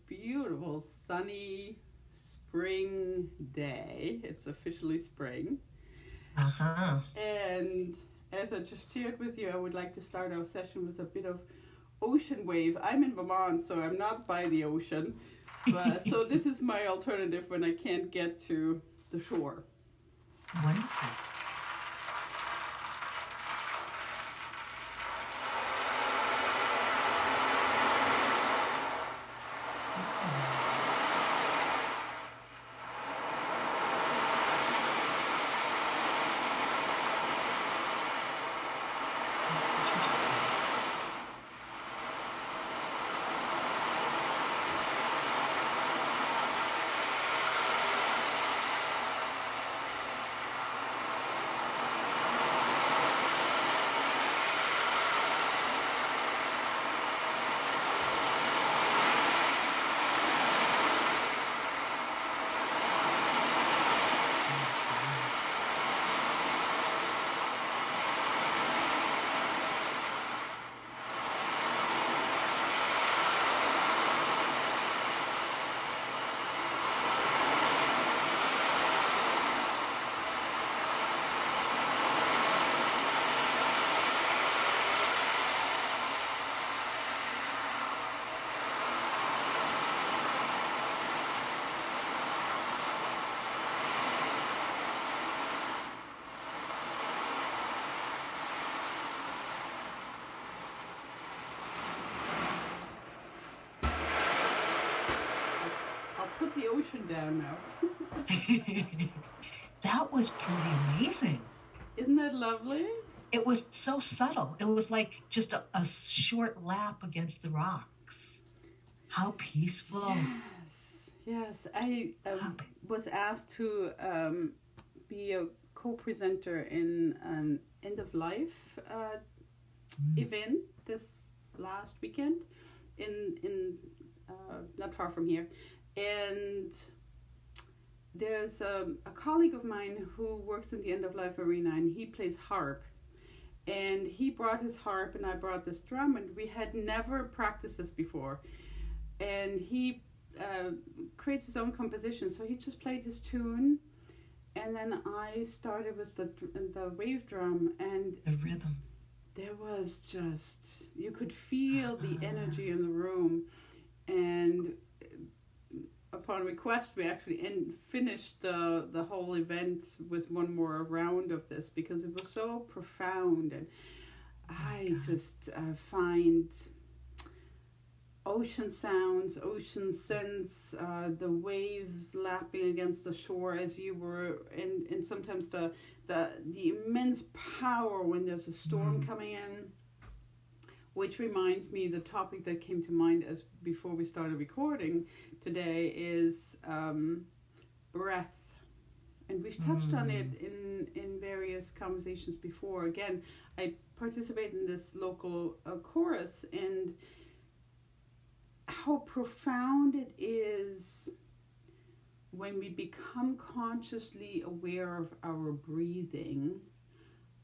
beautiful sunny spring day. It's officially spring. Uh-huh. And as I just shared with you, I would like to start our session with a bit of ocean wave. I'm in Vermont, so I'm not by the ocean. But so this is my alternative when I can't get to the shore. Wonderful. I'll put the ocean down now. That was pretty amazing. Isn't that lovely? It was so subtle. It was like just a short lap against the rocks. How peaceful. Yes. I was asked to be a co-presenter in an end of life event this last weekend in not far from here, and there's a colleague of mine who works in the end of life arena, and he plays harp, and he brought his harp and I brought this drum, and we had never practiced this before, and he creates his own composition, so he just played his tune, and then I started with the wave drum, and The rhythm. there was just, you could feel the energy in the room, and upon request we actually finished the whole event with one more round of this because it was so profound, and I just find ocean sounds, ocean scents, the waves lapping against the shore as you were, and sometimes the immense power when there's a storm coming in, which reminds me the topic that came to mind as before we started recording today is breath, and we've touched on it in various conversations before. Again, I participate in this local chorus, and how profound it is when we become consciously aware of our breathing,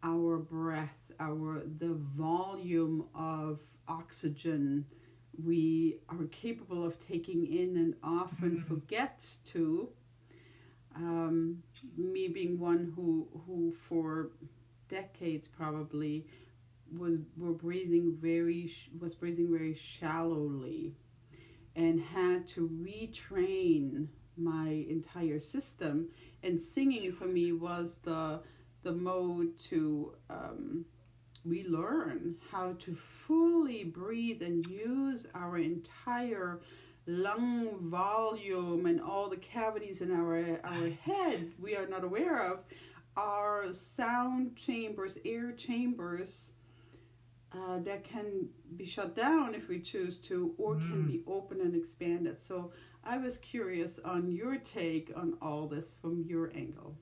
our breath, the volume of oxygen we are capable of taking in and often forget to. Me being one who for decades probably was breathing very shallowly, and had to retrain my entire system. And singing for me was the mode to relearn how to fully breathe and use our entire lung volume and all the cavities in our head we are not aware of, our sound chambers, air chambers, that can be shut down if we choose to, or can be open and expanded. So I was curious on your take on all this from your angle.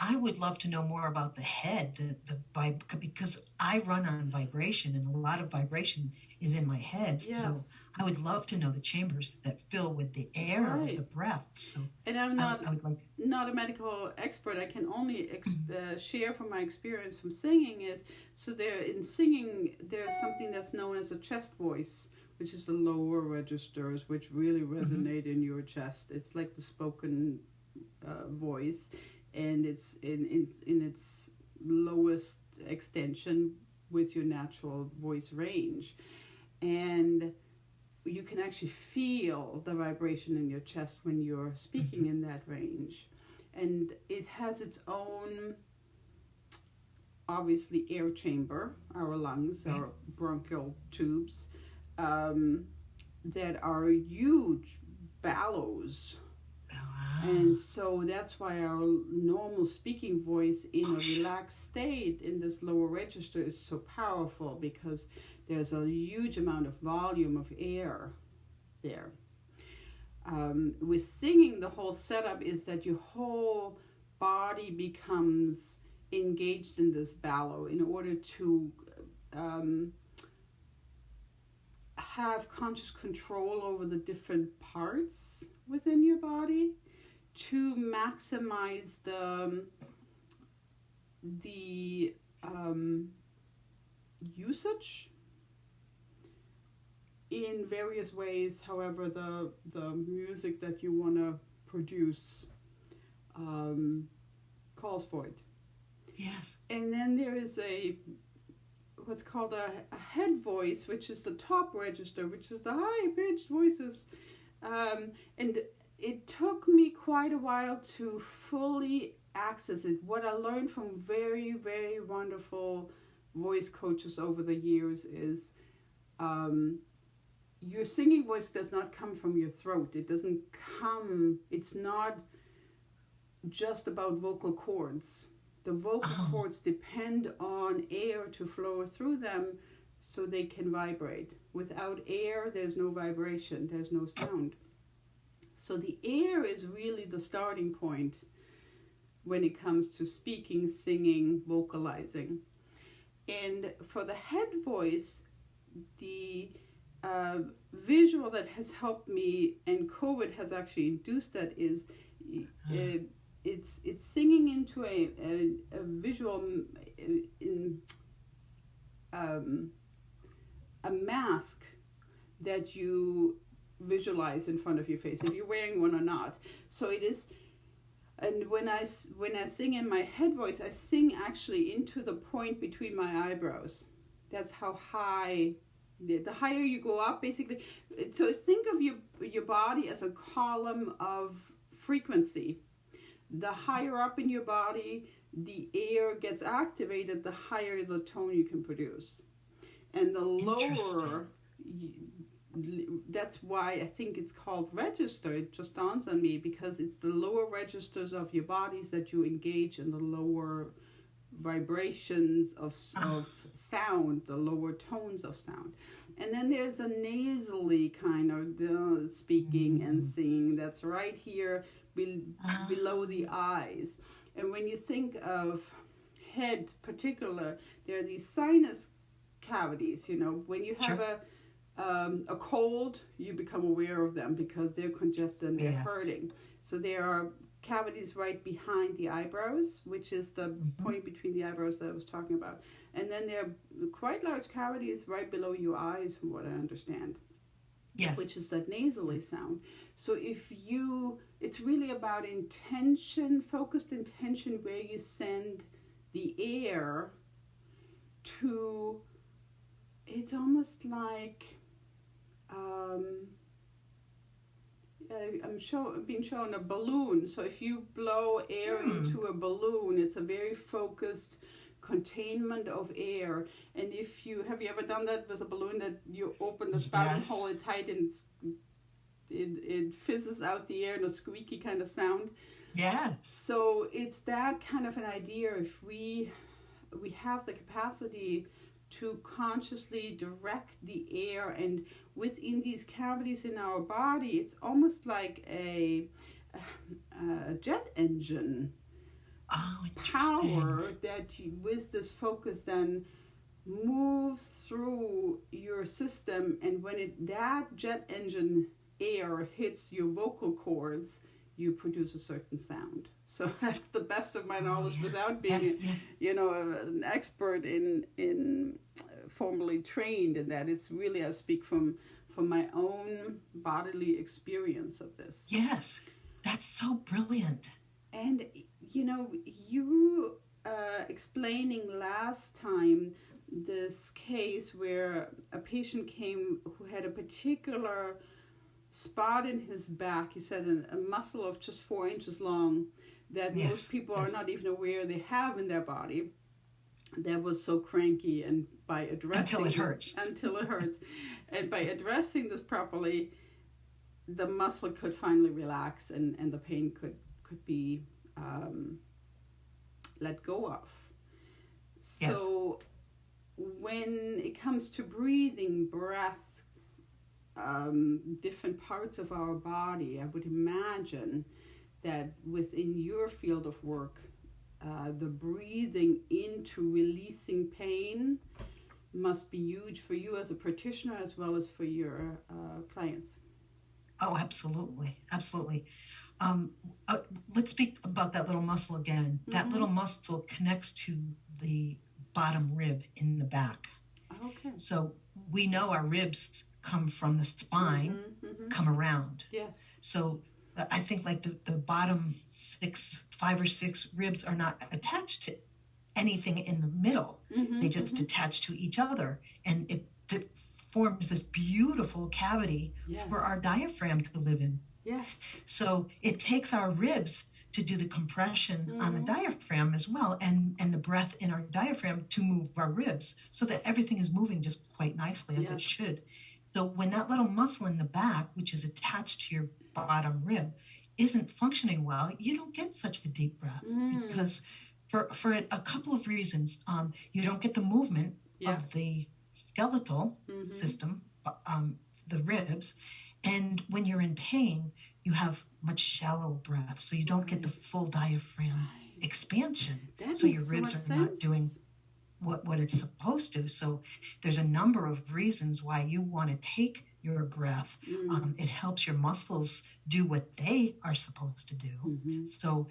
I would love to know more about the head, because I run on vibration, and a lot of vibration is in my head. Yes. So I would love to know the chambers that fill with the air of the breath. So, and I'm I would like not a medical expert. I can only share from my experience from singing. In singing there's something that's known as a chest voice, which is the lower registers, which really resonate in your chest. It's like the spoken voice, and it's in its lowest extension with your natural voice range. And you can actually feel the vibration in your chest when you're speaking in that range. And it has its own, obviously, air chamber, our lungs, our bronchial tubes, that are huge bellows. And so that's why our normal speaking voice in a relaxed state in this lower register is so powerful, because there's a huge amount of volume of air there. With singing, the whole setup is that your whole body becomes engaged in this bellow in order to have conscious control over the different parts within your body, to maximize the usage in various ways, however the music that you want to produce calls for it. Yes. And then there is what's called a head voice, which is the top register, which is the high-pitched voices. And it took me quite a while to fully access it. What I learned from very, very wonderful voice coaches over the years is your singing voice does not come from your throat. It's not just about vocal cords. The vocal cords depend on air to flow through them so they can vibrate. Without air, there's no vibration, there's no sound. So the air is really the starting point when it comes to speaking, singing, vocalizing. And for the head voice, the visual that has helped me, and COVID has actually induced that, is it's singing into a visual, a mask that you visualize in front of your face, if you're wearing one or not. So it is, and when I sing in my head voice, I sing actually into the point between my eyebrows. That's how high, the higher you go up, basically. So think of your body as a column of frequency. The higher up in your body the air gets activated, the higher the tone you can produce. And the lower, that's why I think it's called register. It just dawns on me, because it's the lower registers of your bodies that you engage in, the lower vibrations of sound, the lower tones of sound. And then there's a nasally kind of speaking and singing that's right here below the eyes. And when you think of head particular, there are these sinus cavities. You know, when you have a cold, you become aware of them because they're congested and they're hurting. So there are cavities right behind the eyebrows, which is the point between the eyebrows that I was talking about. And then there are quite large cavities right below your eyes, from what I understand. Yes. Which is that nasally sound. So it's really about intention, focused intention, where you send the air to, it's almost like, I'm being shown a balloon. So if you blow air into a balloon, it's a very focused containment of air. And have you ever done that with a balloon, that you open the spout and hold it tight and it fizzes out the air in a squeaky kind of sound? Yes. So it's that kind of an idea. If we have the capacity to consciously direct the air, and within these cavities in our body, it's almost like a jet engine. Power that with this focus then moves through your system, and when that jet engine air hits your vocal cords, you produce a certain sound. So that's the best of my knowledge, without being an expert in formally trained in that. It's really, I speak from from my own bodily experience of this. Yes, that's so brilliant. And, you explaining last time this case where a patient came who had a particular spot in his back, you said a muscle of just 4 inches long that most people are not even aware they have in their body, that was so cranky. And by addressing until it hurts. And by addressing this properly, the muscle could finally relax and the pain could be let go of. So when it comes to breathing, breath, different parts of our body, I would imagine that within your field of work, the breathing into releasing pain must be huge for you as a practitioner as well as for your clients. Oh, absolutely. Absolutely. Let's speak about that little muscle again. Mm-hmm. That little muscle connects to the bottom rib in the back. Okay. So we know our ribs come from the spine, come around. Yes. So I think like the bottom 5 or 6 ribs are not attached to anything in the middle. They just attach to each other. And it forms this beautiful cavity for our diaphragm to live in. Yes. So it takes our ribs to do the compression on the diaphragm as well, and the breath in our diaphragm to move our ribs so that everything is moving just quite nicely as it should. So when that little muscle in the back, which is attached to your bottom rib, isn't functioning well, you don't get such a deep breath because for a couple of reasons. You don't get the movement of the skeletal system, the ribs, and when you're in pain, you have much shallow breath, so you don't get the full diaphragm expansion. So your ribs are not doing what it's supposed to. So there's a number of reasons why you want to take your breath. It helps your muscles do what they are supposed to do. So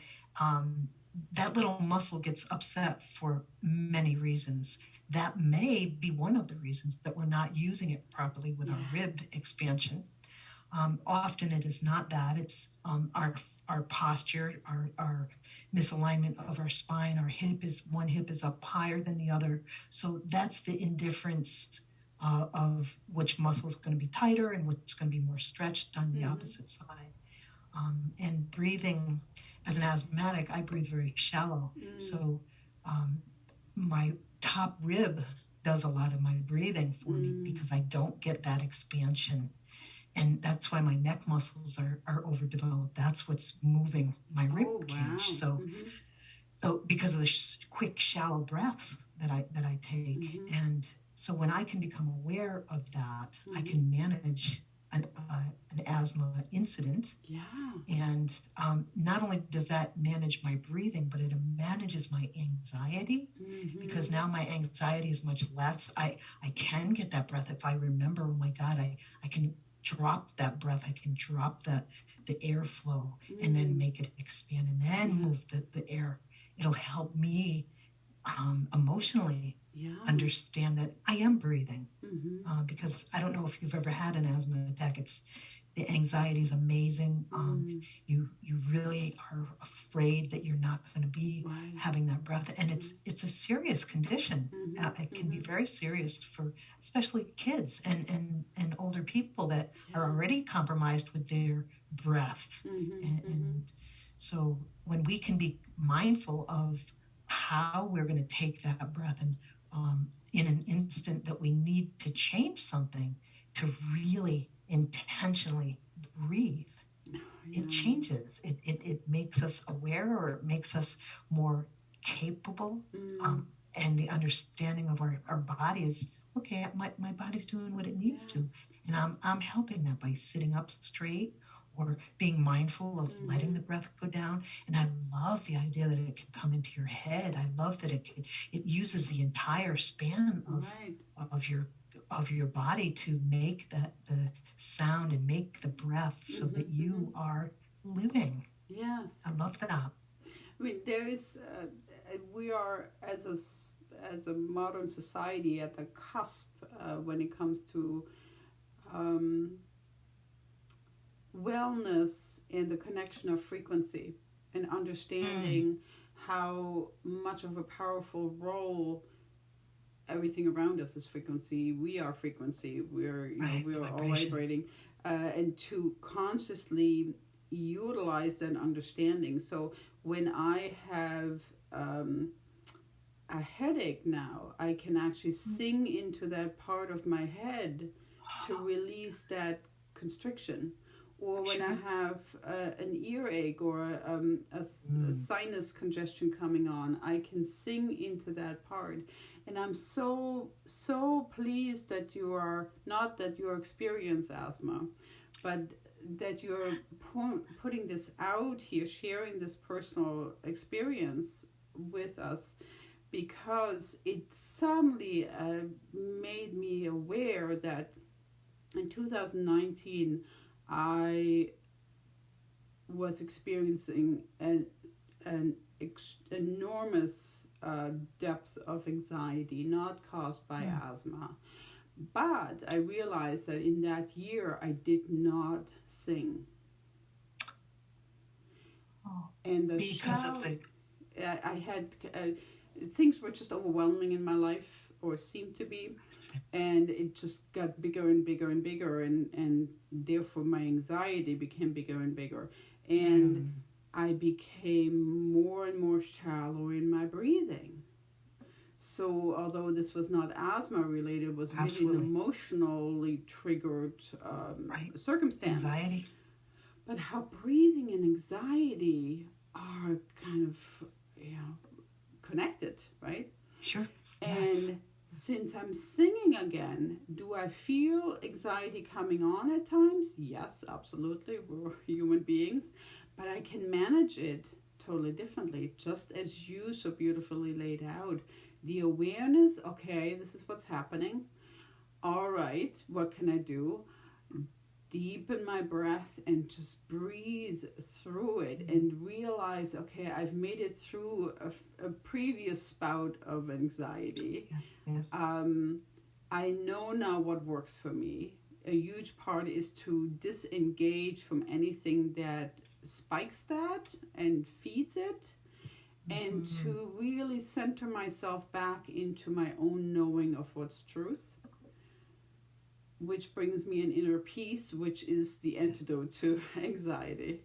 that little muscle gets upset for many reasons. That may be one of the reasons that we're not using it properly with our rib expansion. Often it is not that. It's our posture, our misalignment of our spine. One hip is up higher than the other. So that's the indifference of which muscle is going to be tighter and which is going to be more stretched on the opposite side. And breathing, as an asthmatic, I breathe very shallow. So my top rib does a lot of my breathing for me because I don't get that expansion. And that's why my neck muscles are overdeveloped. That's what's moving my rib cage. So because of the quick, shallow breaths that I take, and so when I can become aware of that, I can manage an asthma incident. And not only does that manage my breathing, but it manages my anxiety because now my anxiety is much less. I can get that breath if I remember. Oh my God, I can drop that breath. I can drop the airflow and then make it expand and then move the air. It'll help me emotionally understand that I am breathing because I don't know if you've ever had an asthma attack. The anxiety is amazing. You really are afraid that you're not going to be having that breath, and it's a serious condition. It can be very serious for especially kids and older people that are already compromised with their breath. And so when we can be mindful of how we're going to take that breath and in an instant that we need to change something to really intentionally breathe, it changes. It makes us aware, or it makes us more capable. And the understanding of our body is, okay, my body's doing what it needs to. And I'm helping that by sitting up straight or being mindful of letting the breath go down. And I love the idea that it can come into your head. I love that it uses the entire span of your body to make the sound and make the breath so that you are living. Yes. I love that. I mean, there is, we are as a modern society at the cusp when it comes to um, wellness and the connection of frequency and understanding how much of a powerful role everything around us is frequency. We are frequency. We're we're all vibrating, and to consciously utilize that understanding. So when I have a headache now, I can actually sing into that part of my head to release that constriction. Or when I have an earache or a sinus congestion coming on, I can sing into that part. And I'm so pleased that you are, not that you experience asthma, but that you're putting this out here, sharing this personal experience with us, because it suddenly made me aware that in 2019 I was experiencing an enormous depth of anxiety, not caused by asthma. But I realized that in that year I did not sing. And because of the... I had... things were just overwhelming in my life, or seemed to be, and it just got bigger and bigger and bigger, and therefore my anxiety became bigger and bigger, and I became more and more shallow in my breathing. So although this was not asthma related, it was really an emotionally triggered circumstance. Anxiety. But how breathing and anxiety are kind of, connected, right? Sure. And since I'm singing again, do I feel anxiety coming on at times? Yes, absolutely. We're human beings. But I can manage it totally differently, just as you so beautifully laid out. The awareness, okay, this is what's happening. All right, what can I do? Deepen my breath and just breathe through it and realize, okay, I've made it through a previous spout of anxiety. Yes. I know now what works for me. A huge part is to disengage from anything that spikes that and feeds it, and to really center myself back into my own knowing of what's truth, which brings me an inner peace, which is the antidote to anxiety.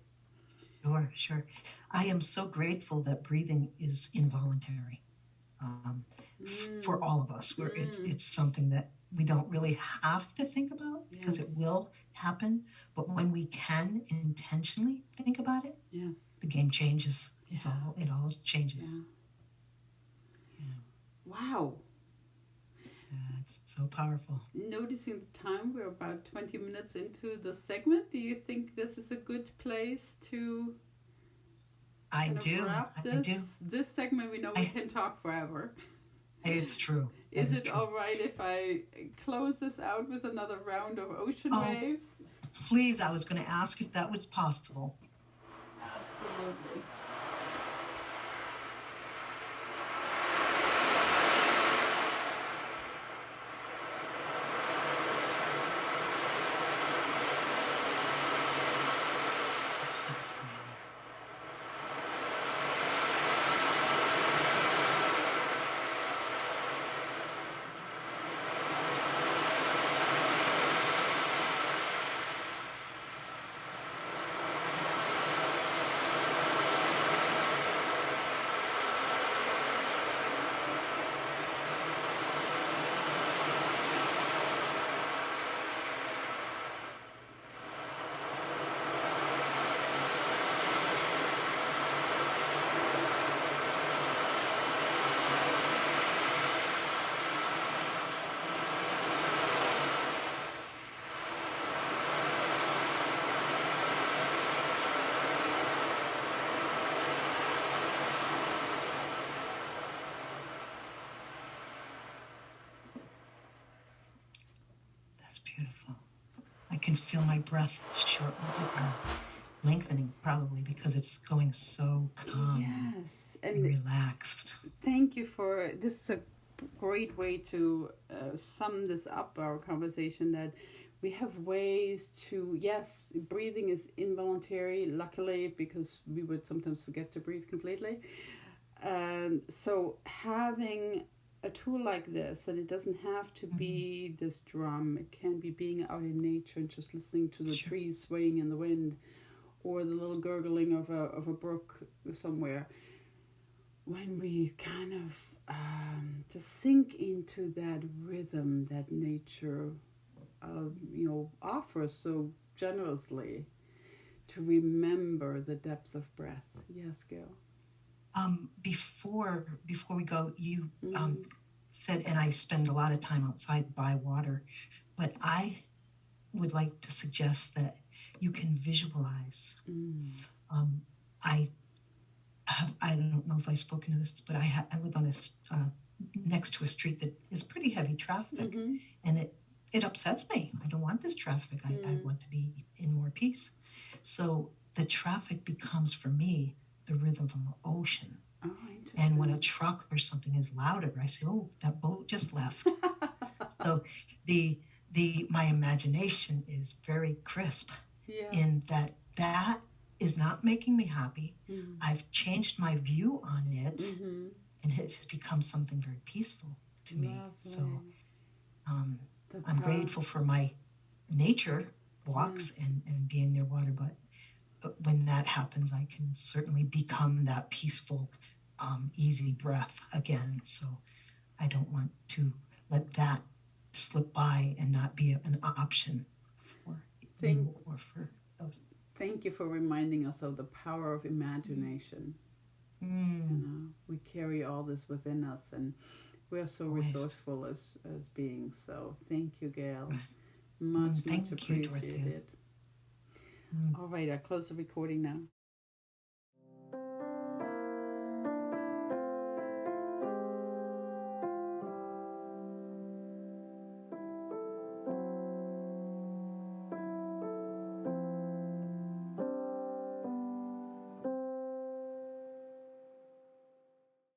Sure. I am so grateful that breathing is involuntary for all of us. Where it's something that we don't really have to think about because it will happen. But when we can intentionally think about it, the game changes. It all changes. Yeah. Wow. It's so powerful. Noticing the time, we're about 20 minutes into the segment. Do you think this is a good place to wrap this? I do. This segment, we know we can talk forever. It's true. Is it all right if I close this out with another round of ocean waves? Please, I was going to ask if that was possible. Absolutely. Beautiful. I can feel my breath lengthening, probably because it's going so calm and relaxed. Thank you for this. Is a great way to sum this up, our conversation, that we have ways to, yes, breathing is involuntary, luckily, because we would sometimes forget to breathe completely. And so having a tool like this, and it doesn't have to be this drum, it can be being out in nature and just listening to the trees swaying in the wind, or the little gurgling of a brook somewhere. When we kind of just sink into that rhythm that nature offers so generously, to remember the depths of breath. Yes, Gail. Before we go, you said, and I spend a lot of time outside by water, but I would like to suggest that you can visualize. I don't know if I've spoken to this, but I live on next to a street that is pretty heavy traffic, and it upsets me. I don't want this traffic. I want to be in more peace. So the traffic becomes, for me, the rhythm of an ocean. Oh, and when a truck or something is louder, I say, oh, that boat just left. So my imagination is very crisp in that is not making me happy. I've changed my view on it, and it has become something very peaceful to me. So I'm grateful for my nature walks and being near water, but when that happens, I can certainly become that peaceful, easy breath again. So I don't want to let that slip by and not be an option for you or for those. Thank you for reminding us of the power of imagination. We carry all this within us, and we're so resourceful as beings. So thank you, Gail. Much appreciated. All right, I close the recording now.